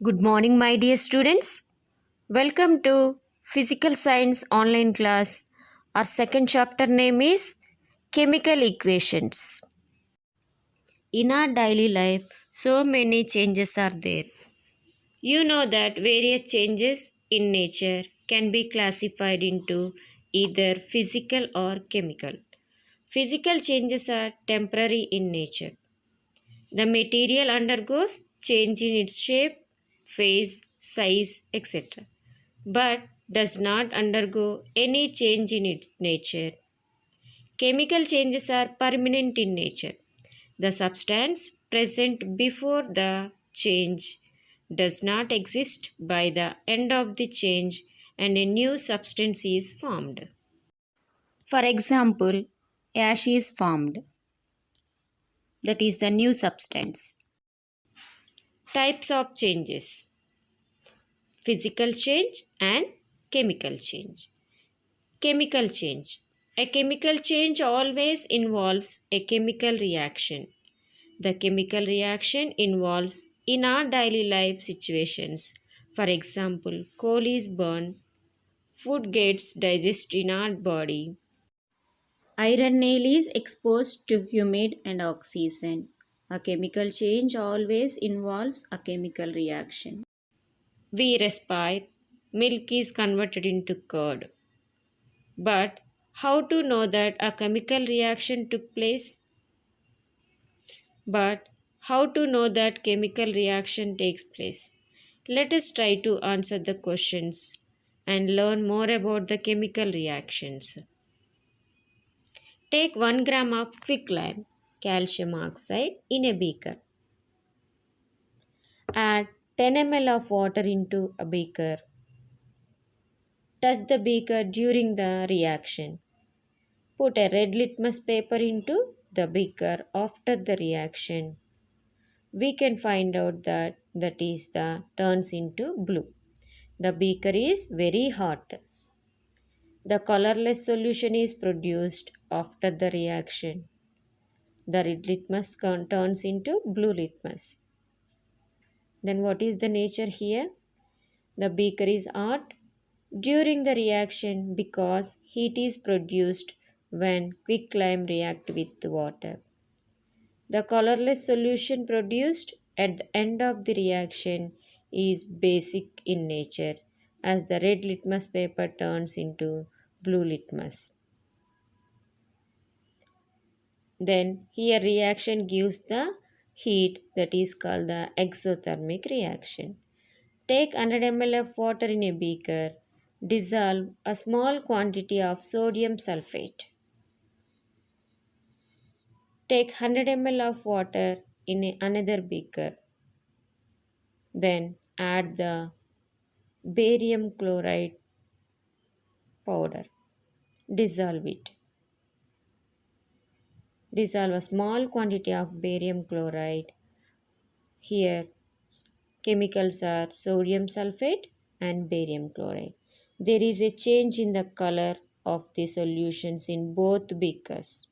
Good morning, my dear students. Welcome to Physical Science online class. Our second chapter name is Chemical Equations. In our daily life, so many changes are there. You know that various changes in nature can be classified into either physical or chemical. Physical changes are temporary in nature. The material undergoes change in its shape, phase, size, etc., but does not undergo any change in its nature. Chemical changes are permanent in nature. The substance present before the change does not exist by the end of the change and a new substance is formed. For example, ash is formed, that is the new substance. Types of changes: physical change and chemical change. Chemical change. A chemical change always involves a chemical reaction. The chemical reaction involves in our daily life situations. For example, coal is burned, food gets digested in our body, iron nail is exposed to humid and oxygen. A chemical change always involves a chemical reaction. We respire, milk is converted into curd. But how to know that a chemical reaction took place? But how to know that chemical reaction takes place? Let us try to answer the questions and learn more about the chemical reactions. Take 1 gram of quicklime, calcium oxide, in a beaker. Add 10 ml of water into a beaker. Touch the beaker during the reaction. Put a red litmus paper into the beaker after the reaction. We can find out that is the turns into blue. The beaker is very hot. The colorless solution is produced after the reaction. The red litmus turns into blue litmus. Then what is the nature here? The beaker is hot during the reaction because heat is produced when quicklime react with water. The colorless solution produced at the end of the reaction is basic in nature as the red litmus paper turns into blue litmus. Then here reaction gives the heat, that is called the exothermic reaction. Take 100 ml of water in a beaker. Dissolve a small quantity of sodium sulfate. Take 100 ml of water in another beaker. Then add the barium chloride powder. Dissolve it. Dissolve a small quantity of barium chloride. Here chemicals are sodium sulfate and barium chloride. There is a change in the color of the solutions in both beakers.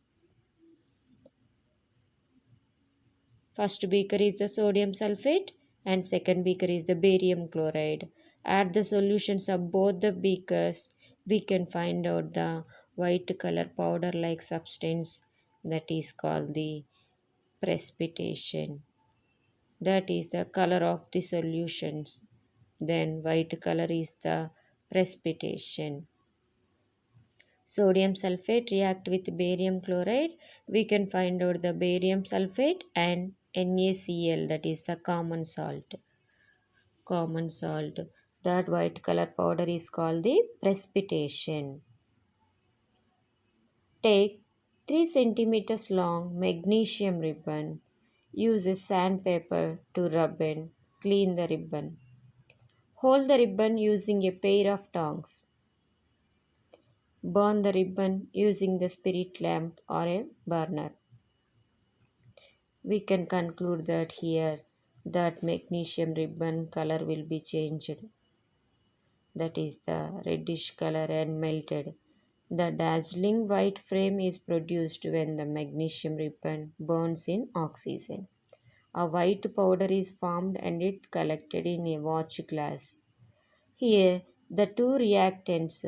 First beaker is the sodium sulfate and second beaker is the barium chloride. Add the solutions of both the beakers. We can find out the white color powder like substance, that is called the precipitation. That is the color of the solutions. Then white color is the precipitation. Sodium sulfate react with barium chloride. We can find out the barium sulfate and NaCl, that is the common salt. Common salt. That white color powder is called the precipitation. Take 3 centimeters long magnesium ribbon. Use a sandpaper to rub and clean the ribbon. Hold the ribbon using a pair of tongs. Burn the ribbon using the spirit lamp or a burner. We can conclude that here that magnesium ribbon color will be changed. That is the reddish color and melted. The dazzling white frame is produced when the magnesium ribbon burns in oxygen. A white powder is formed and it collected in a watch glass. Here, the two reactants,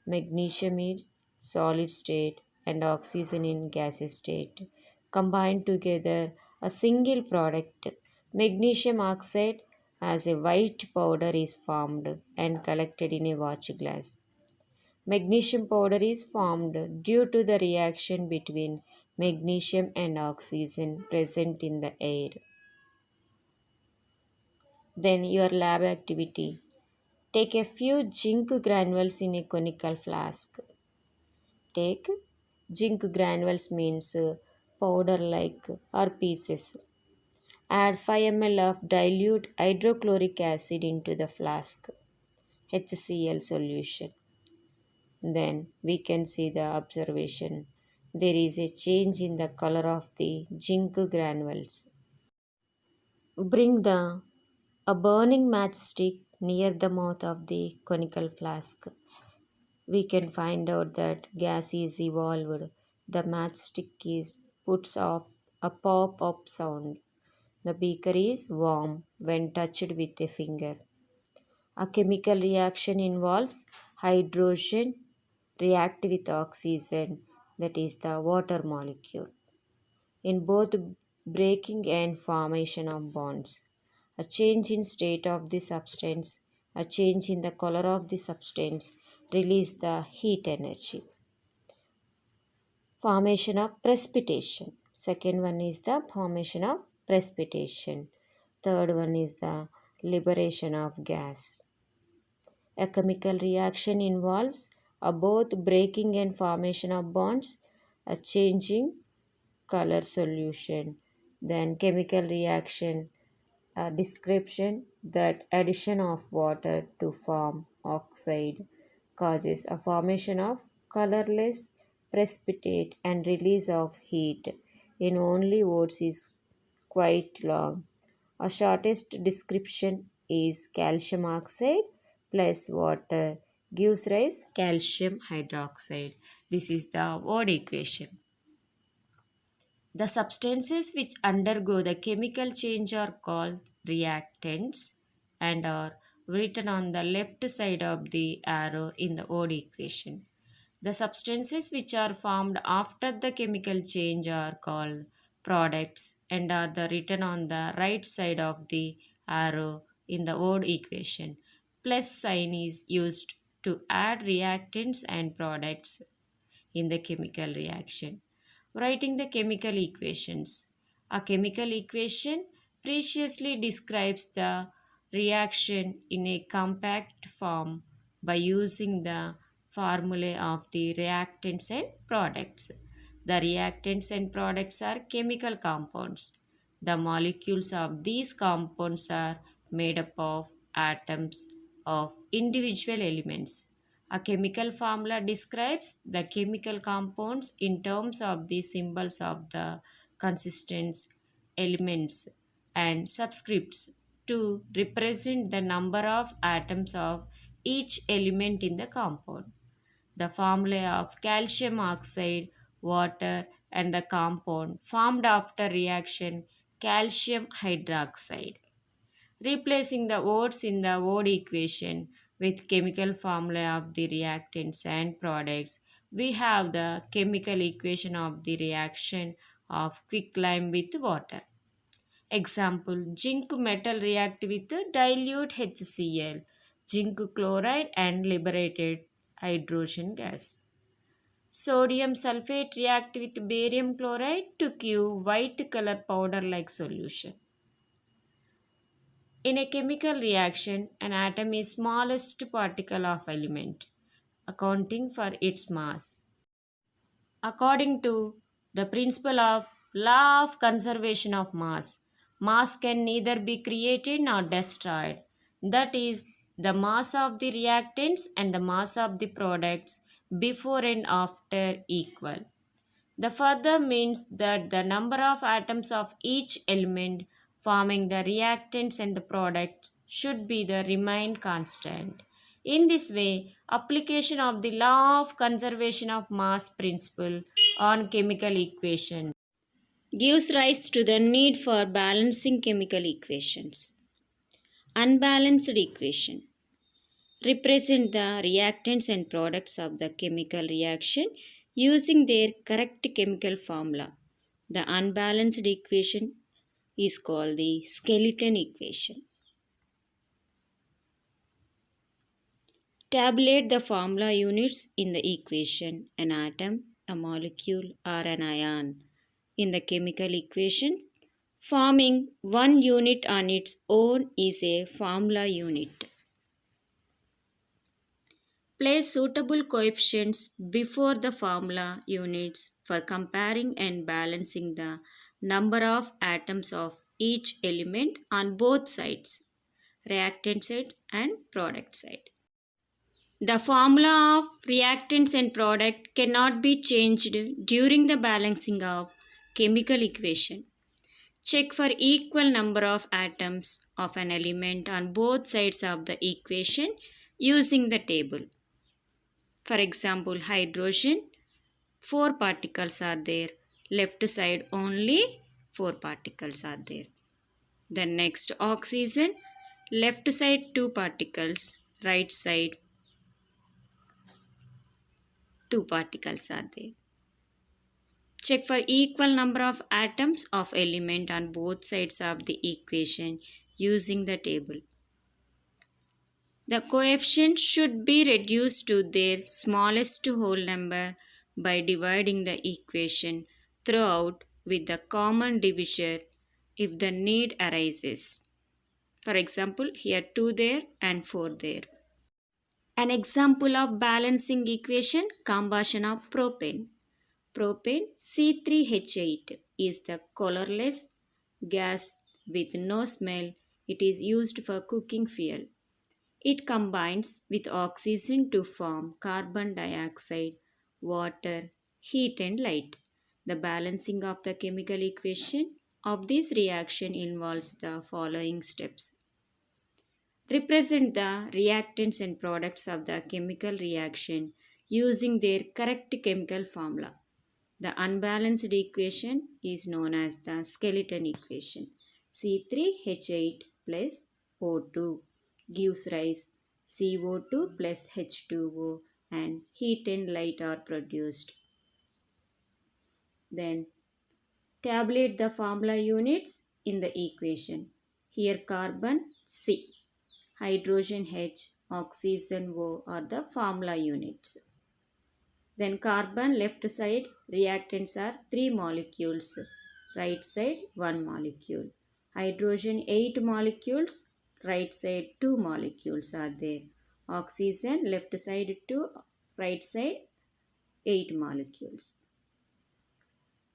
magnesium in solid state and oxygen in gaseous state, combine together a single product. Magnesium oxide as a white powder is formed and collected in a watch glass. Magnesium powder is formed due to the reaction between magnesium and oxygen present in the air. Then your lab activity. Take a few zinc granules in a conical flask. Take zinc granules means powder like or pieces. Add 5 ml of dilute hydrochloric acid into the flask HCl solution. Then we can see the observation. There is a change in the color of the zinc granules. Bring a burning matchstick near the mouth of the conical flask. We can find out that gas is evolved. The matchstick puts off a pop-up sound. The beaker is warm when touched with a finger. A chemical reaction involves hydrogen react with oxygen, that is the water molecule, in both breaking and formation of bonds. A change in state of the substance, a change in the color of the substance release the heat energy. Formation of precipitation. Second one is the formation of precipitation. Third one is the liberation of gas. A chemical reaction involves both breaking and formation of bonds, a changing color solution. Then chemical reaction, a description that addition of water to form oxide causes a formation of colorless precipitate and release of heat in only words is quite long. A shortest description is calcium oxide plus water gives rise calcium hydroxide. This is the word equation. The substances which undergo the chemical change are called reactants and are written on the left side of the arrow in the word equation. The substances which are formed after the chemical change are called products and are written on the right side of the arrow in the word equation. Plus sign is used to add reactants and products in the chemical reaction. Writing the chemical equations. A chemical equation preciously describes the reaction in a compact form by using the formulae of the reactants and products. The reactants and products are chemical compounds. The molecules of these compounds are made up of atoms of individual elements. A chemical formula describes the chemical compounds in terms of the symbols of the consistents, elements, and subscripts to represent the number of atoms of each element in the compound. The formula of calcium oxide, water, and the compound formed after reaction calcium hydroxide. Replacing the words in the word equation with chemical formula of the reactants and products, we have the chemical equation of the reaction of quicklime with water. Example, zinc metal react with dilute HCl, zinc chloride and liberated hydrogen gas. Sodium sulfate react with barium chloride to give white color powder like solution. In a chemical reaction, an atom is smallest particle of element, accounting for its mass. According to the principle of law of conservation of mass, mass can neither be created nor destroyed. That is, the mass of the reactants and the mass of the products before and after equal. The further means that the number of atoms of each element forming the reactants and the product should be the remain constant. In this way, application of the law of conservation of mass principle on chemical equation. gives rise to the need for balancing chemical equations. Unbalanced equation represent the reactants and products of the chemical reaction using their correct chemical formula. The unbalanced equation is called the skeleton equation. Tabulate the formula units in the equation. An atom, a molecule, or an ion in the chemical equation forming one unit on its own is a formula unit. Place suitable coefficients before the formula units for comparing and balancing the number of atoms of each element on both sides, reactant side and product side. The formula of reactants and product cannot be changed during the balancing of chemical equation. Check for equal number of atoms of an element on both sides of the equation using the table. For example, hydrogen, 4 particles are there. Left side only 4 particles are there. The next oxygen, left side 2 particles, right side 2 particles are there. Check for equal number of atoms of element on both sides of the equation using the table. The coefficient should be reduced to their smallest whole number by dividing the equation throughout with the common divisor if the need arises. For example, here 2 there and 4 there. An example of balancing equation, combustion of propane. Propane C3H8 is the colorless gas with no smell. It is used for cooking fuel. It combines with oxygen to form carbon dioxide, water, heat and light. The balancing of the chemical equation of this reaction involves the following steps. Represent the reactants and products of the chemical reaction using their correct chemical formula. The unbalanced equation is known as the skeleton equation. C3H8 plus O2 gives rise CO2 plus H2O and heat and light are produced. Then tabulate the formula units in the equation. Here carbon C, hydrogen H, oxygen O are the formula units. Then carbon left side reactants are 3 molecules, right side 1 molecule. Hydrogen 8 molecules, right side 2 molecules are there. Oxygen left side 2, right side 8 molecules.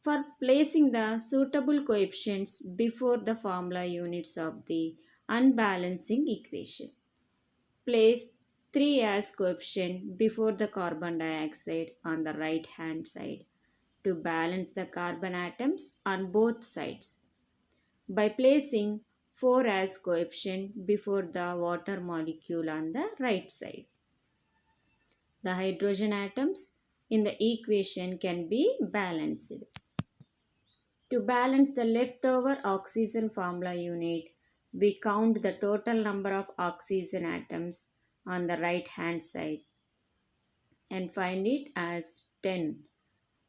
For placing the suitable coefficients before the formula units of the unbalancing equation. Place 3 as coefficient before the carbon dioxide on the right hand side to balance the carbon atoms on both sides. By placing 4 as coefficient before the water molecule on the right side. The hydrogen atoms in the equation can be balanced. To balance the leftover oxygen formula unit, we count the total number of oxygen atoms on the right hand side and find it as 10.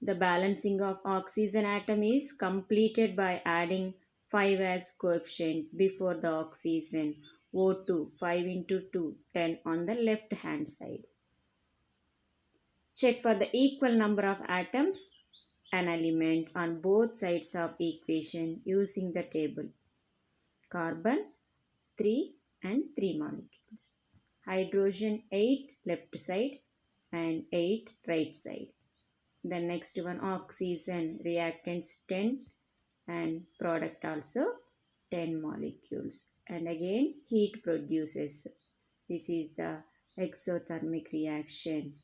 The balancing of oxygen atom is completed by adding 5 as coefficient before the oxygen O2 5 into 2 10 on the left hand side. Check for the equal number of atoms an element on both sides of equation using the table. Carbon 3 and 3 molecules. Hydrogen 8 left side and 8 right side. The next one oxygen reactants 10 and product also 10 molecules. And again heat produces. This is the exothermic reaction.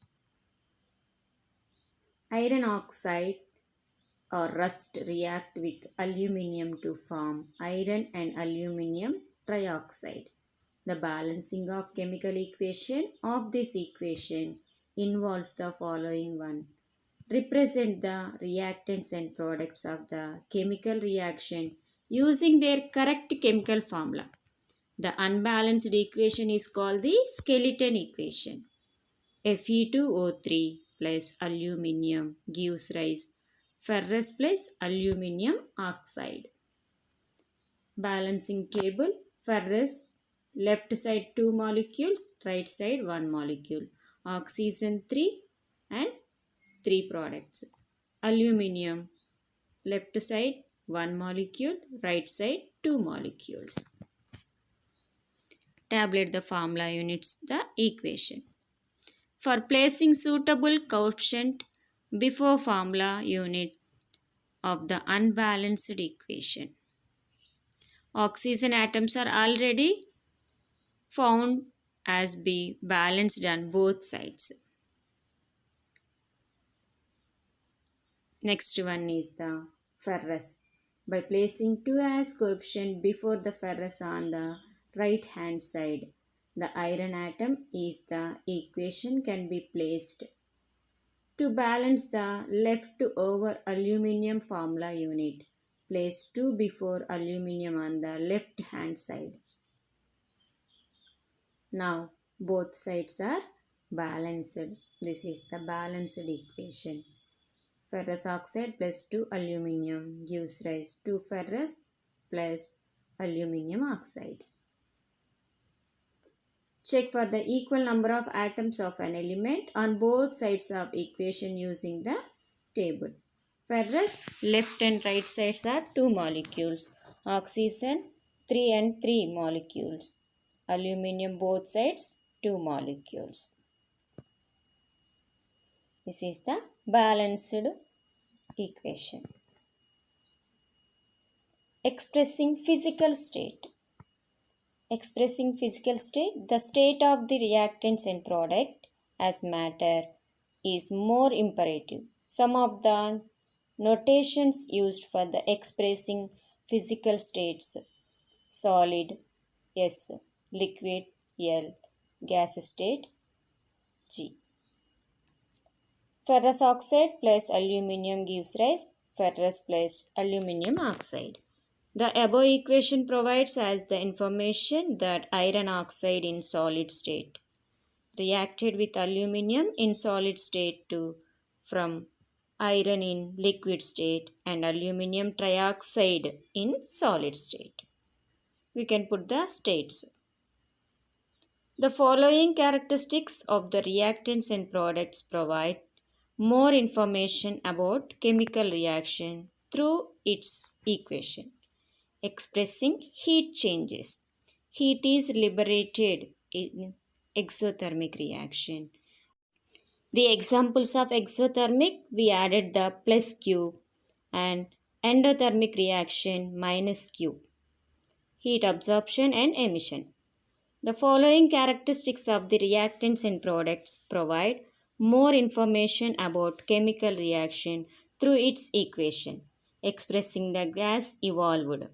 Iron oxide or rust react with aluminium to form iron and aluminium trioxide. The balancing of chemical equation of this equation involves the following one. represent the reactants and products of the chemical reaction using their correct chemical formula. The unbalanced equation is called the skeleton equation. Fe2O3 plus aluminium gives rise ferrous plus aluminium oxide. Balancing table: ferrous left side 2 molecules, right side 1 molecule. Oxygen 3 and 3 products. Aluminium left side 1 molecule, right side 2 molecules. Tabulate the formula units the equation. For placing suitable coefficient before formula unit of the unbalanced equation. Oxygen atoms are already found as be balanced on both sides. Next one is the ferrous. By placing 2 as coefficient before the ferrous on the right hand side, the iron atom is the equation can be placed to balance the leftover aluminium formula unit. Place 2 before aluminium on the left hand side. Now both sides are balanced. This is the balanced equation. Ferrous oxide plus 2 aluminium gives rise to ferrous plus aluminium oxide. Check for the equal number of atoms of an element on both sides of equation using the table. Ferrous left and right sides are 2 molecules. Oxygen 3 and 3 molecules. Aluminium both sides 2 molecules. This is the balanced equation. Expressing physical state. Expressing physical state, the state of the reactants and product as matter is more imperative. Some of the notations used for the expressing physical states: solid S, liquid L, gas state G. Ferrous oxide plus aluminium gives rise ferrous plus aluminium oxide. The above equation provides as the information that iron oxide in solid state reacted with aluminium in solid state to from iron in liquid state and aluminium trioxide in solid state. We can put the states. The following characteristics of the reactants and products provide more information about chemical reaction through its equation. Expressing heat changes. Heat is liberated in exothermic reaction. The examples of exothermic, we added the plus Q, and endothermic reaction minus Q. Heat absorption and emission. The following characteristics of the reactants and products provide more information about chemical reaction through its equation. Expressing the gas evolved.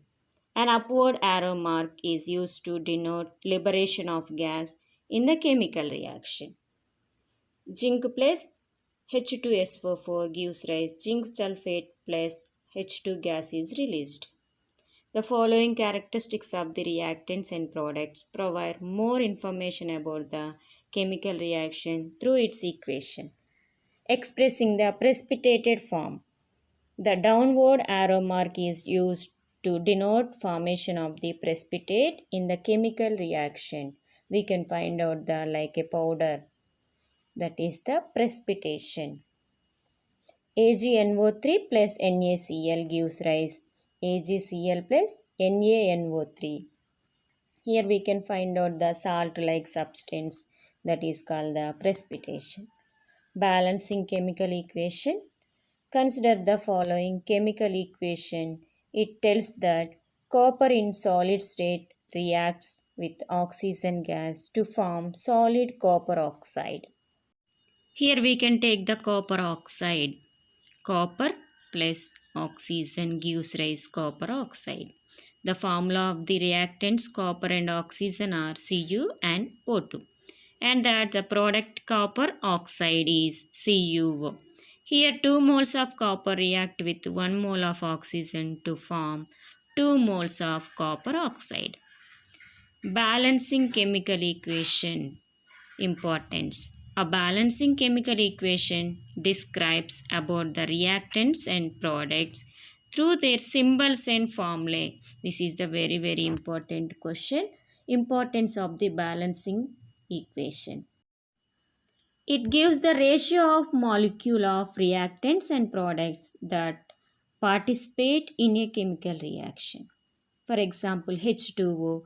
An upward arrow mark is used to denote liberation of gas in the chemical reaction. Zinc plus H2SO4 gives rise zinc sulfate plus H2 gas is released. The following characteristics of the reactants and products provide more information about the chemical reaction through its equation. Expressing the precipitated form. The downward arrow mark is used to denote formation of the precipitate in the chemical reaction. We can find out the like a powder, that is the precipitation. AgNO3 plus NaCl gives rise AgCl plus NaNO3. Here we can find out the salt-like substance, that is called the precipitation. Balancing chemical equation. Consider the following chemical equation. It tells that copper in solid state reacts with oxygen gas to form solid copper oxide. Here we can take the copper oxide. Copper plus oxygen gives rise copper oxide. The formula of the reactants copper and oxygen are Cu and O2, and that the product copper oxide is CuO. Here 2 moles of copper react with 1 mole of oxygen to form 2 moles of copper oxide. Balancing chemical equation importance. A balancing chemical equation describes about the reactants and products through their symbols and formulae. This is the very important question. Importance of the balancing equation. It gives the ratio of molecule of reactants and products that participate in a chemical reaction. For example, H2O,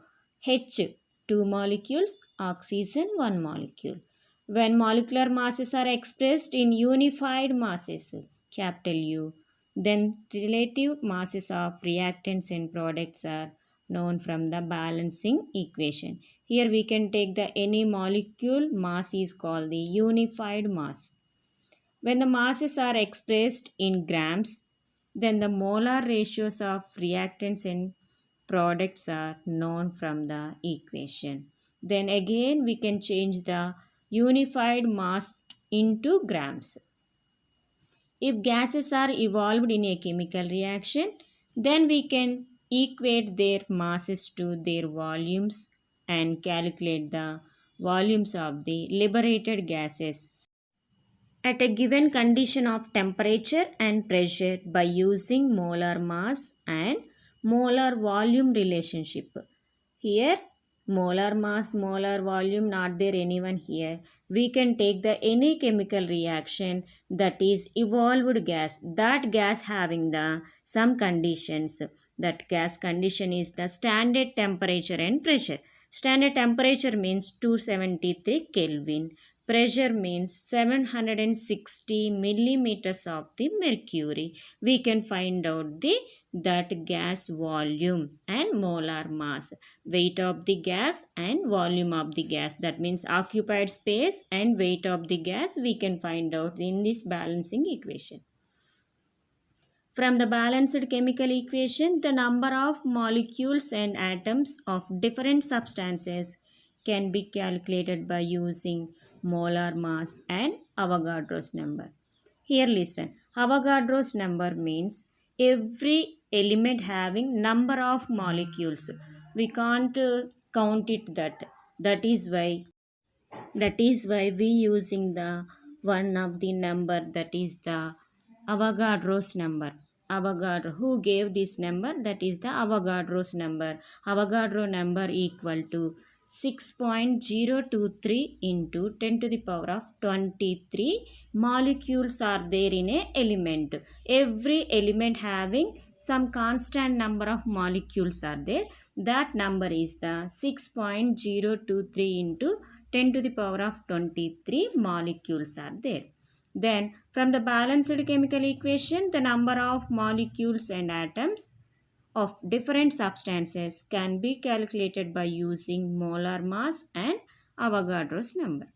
H 2 molecules, oxygen 1 molecule. When molecular masses are expressed in unified masses, capital U, then relative masses of reactants and products are known from the balancing equation. Here we can take the any molecule mass is called the unified mass. When the masses are expressed in grams, then the molar ratios of reactants and products are known from the equation. Then again we can change the unified mass into grams. If gases are evolved in a chemical reaction, then we can equate their masses to their volumes and calculate the volumes of the liberated gases at a given condition of temperature and pressure by using molar mass and molar volume relationship. Here molar mass, molar volume, not there anyone here. We can take the any chemical reaction that is evolved gas, that gas having the some conditions. That gas condition is the standard temperature and pressure. Standard temperature means 273 Kelvin. Pressure means 760 millimeters of the mercury. We can find out that gas volume and molar mass, weight of the gas and volume of the gas, that means occupied space and weight of the gas, we can find out in this balancing equation. From the balanced chemical equation, the number of molecules and atoms of different substances can be calculated by using molar mass and Avogadro's number. Here listen, Avogadro's number means every element having number of molecules. We can't count it that. That is why we using the one of the number, that is the Avogadro's number. Avogadro, who gave this number? That is the Avogadro's number. Avogadro number equal to 6.023 into 10 to the power of 23 molecules are there in a element. Every element having some constant number of molecules are there. That number is the 6.023 into 10 to the power of 23 molecules are there. Then from the balanced chemical equation, the number of molecules and atoms of different substances can be calculated by using molar mass and Avogadro's number.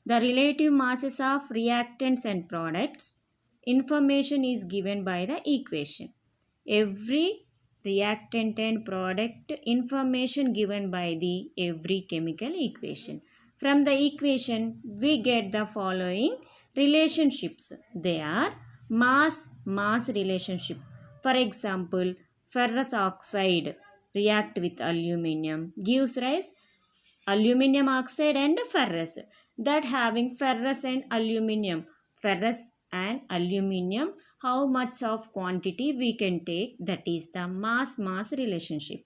The relative masses of reactants and products information is given by the equation. Every reactant and product information given by the every chemical equation. From the equation, we get the following relationships. They are mass relationship. For example, ferrous oxide react with aluminium gives rise aluminium oxide and ferrous. That having ferrous and aluminium, how much of quantity we can take, that is the mass relationship.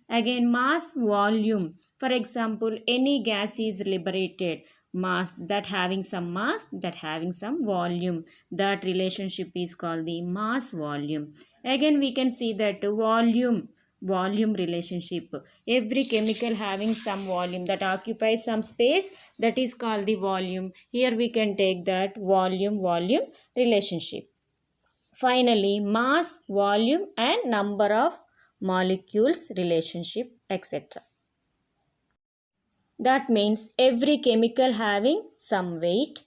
Again, mass volume, for example, any gas is liberated, mass, that having some volume, that relationship is called the mass volume. Again we can see that volume relationship, every chemical having some volume that occupies some space, that is called the volume. Here we can take that volume relationship. Finally, mass, volume and number of molecules relationship, etc. That means every chemical having some weight,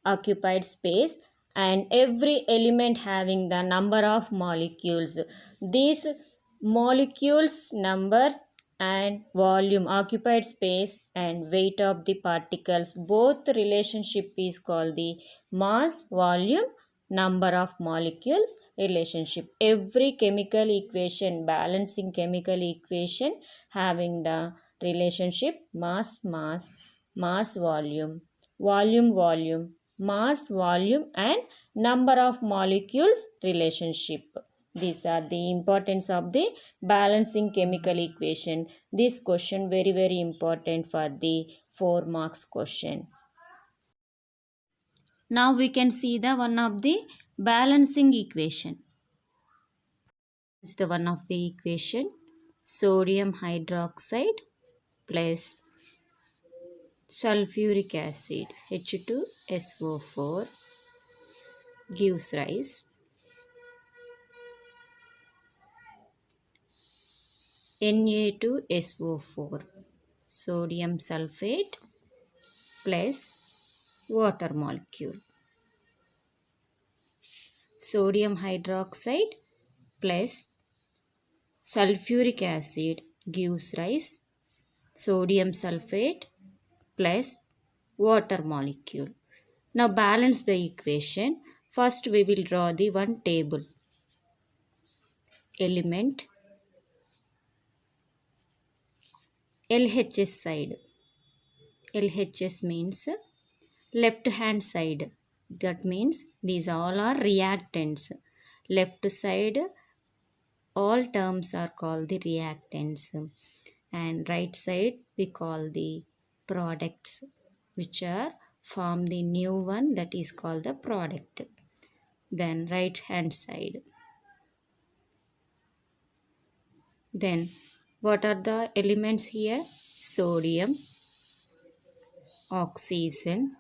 occupied space, and every element having the number of molecules. These molecules number and volume, occupied space and weight of the particles. Both relationship is called the mass, volume, number of molecules relationship. Every chemical equation, balancing chemical equation having the relationship mass, mass, mass, volume, volume, volume, mass, volume and number of molecules relationship. These are the importance of the balancing chemical equation. This question very important for the 4 marks question. Now we can see the one of the balancing equation. It's the one of the equation sodium hydroxide plus sulfuric acid H2SO4 gives rise Na2SO4 sodium sulfate plus water molecule. Sodium hydroxide plus sulfuric acid gives rise sodium sulfate plus water molecule. Now balance the equation. First we will draw the one table. Element LHS side. LHS means left hand side. That means these all are reactants. Left side all terms are called the reactants and right side we call the products which are form the new one that is called the product. Then right hand side. Then what are the elements here? Sodium, oxygen,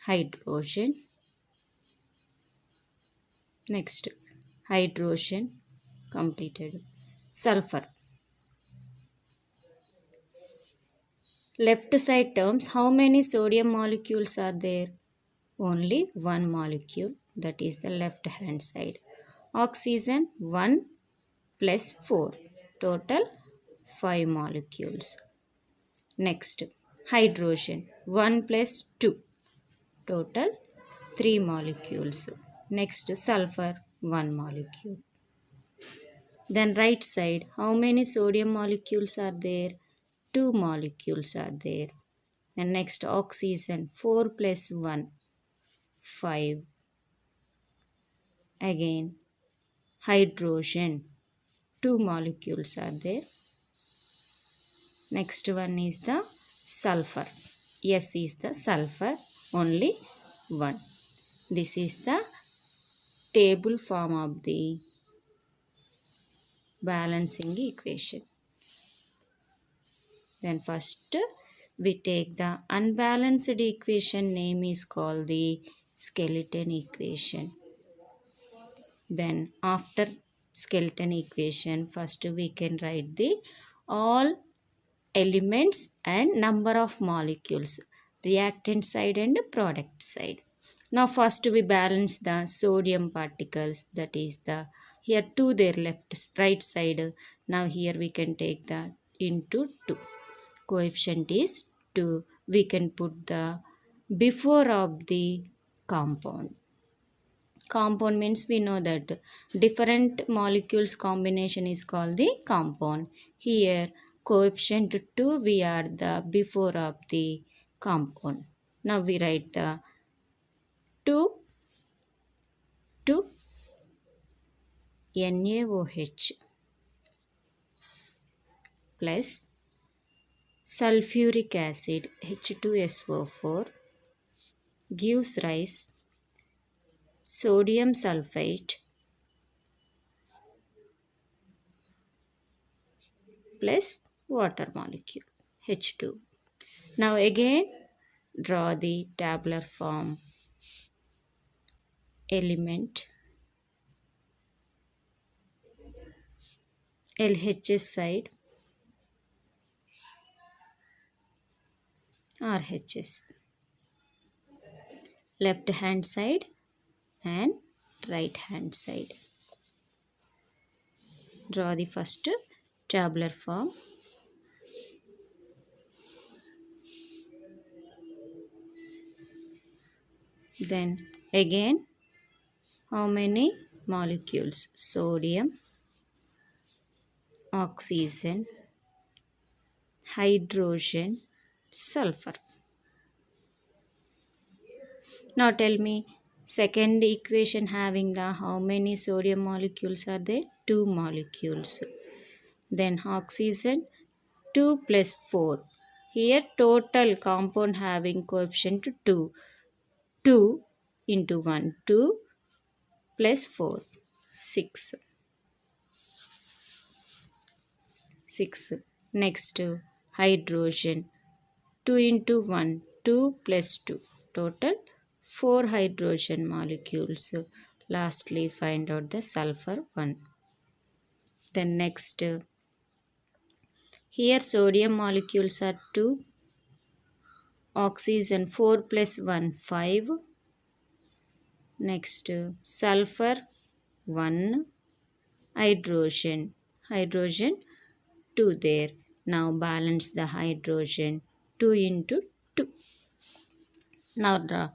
hydrogen. Next, hydrogen completed. Sulfur. Left side terms, how many sodium molecules are there? Only one molecule, that is the left hand side. Oxygen 1 plus 4, total 5 molecules. Next, hydrogen 1 plus 2, total 3 molecules. Next, sulfur 1 molecule. Then right side, how many sodium molecules are there? 2 molecules are there. And next, oxygen 4 plus 1, 5. Again, hydrogen 2 molecules are there. Next one is the sulfur. S is the sulfur, only 1. This is the table form of the balancing equation. Then first we take the unbalanced equation, name is called the skeleton equation. Then after skeleton equation, first we can write the all elements and number of molecules, reactant side and product side. Now first we balance the sodium particles, that is the here 2 their right side. Now here we can take the into 2. Coefficient is 2. We can put the before of the compound. Compound means we know that different molecules combination is called the compound. Here coefficient 2 we are the before of the compound. Now we write the 2 NaOH plus sulfuric acid H2SO4 gives rise sodium sulfate plus water molecule H2. Now again draw the tabular form. Element LHS side RHS, left hand side and right hand side. Draw the first tabular form. Then again, how many molecules? Sodium, oxygen, hydrogen, sulfur. Now tell me, second equation having the how many sodium molecules are there? 2 molecules. Then oxygen, 2 plus 4. Here total compound having coefficient 2. 2 into 1, 2 plus 4, 6. 6. Next, hydrogen, 2 into 1, 2 plus 2. Total 4 hydrogen molecules. Lastly, find out the sulfur 1. Then next, here sodium molecules are 2. Oxygen 4 plus 1, 5. Next, sulfur 1. Hydrogen 2 there. Now balance the hydrogen, 2 into 2. Now draw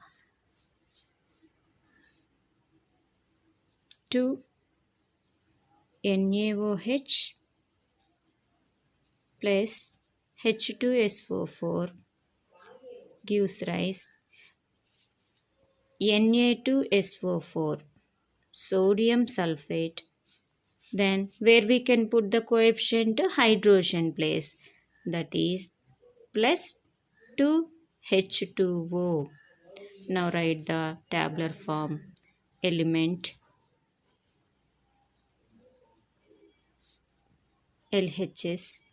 2 NaOH plus H2SO4 gives rise Na2SO4, sodium sulfate. Then where we can put the coefficient? Hydrogen place, that is plus 2H2O. Now write the tabular form. Element LHS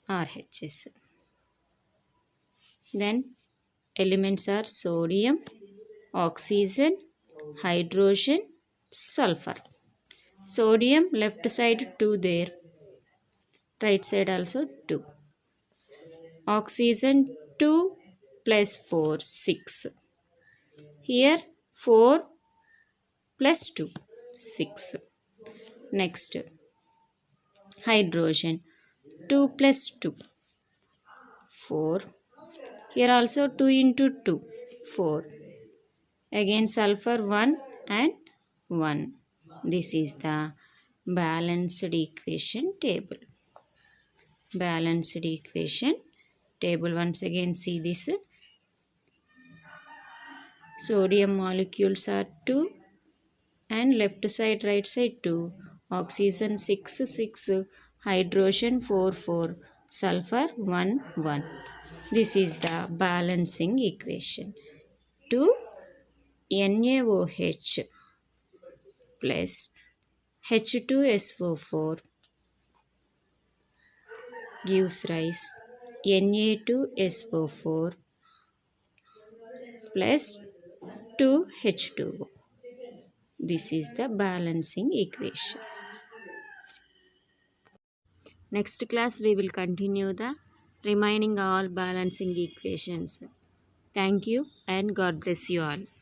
RHS. Then elements are sodium, oxygen, hydrogen, sulfur. Sodium left side 2 there, right side also 2. Oxygen 2 plus 4, 6. Here 4 plus 2, 6. Next, hydrogen 2 plus 2, 4. Here also 2 into 2, 4. Again sulfur 1 and 1. This is the balanced equation table. Balanced equation table. Once again see this. Sodium molecules are 2 and left side right side 2. Oxygen 6, 6. Hydrogen 4, 4. Sulfur 1, 1. This is the balancing equation. 2 NaOH plus H2SO4 gives rise Na2SO4 plus 2H2O. This is the balancing equation. Next class we will continue the remaining all balancing equations. Thank you and God bless you all.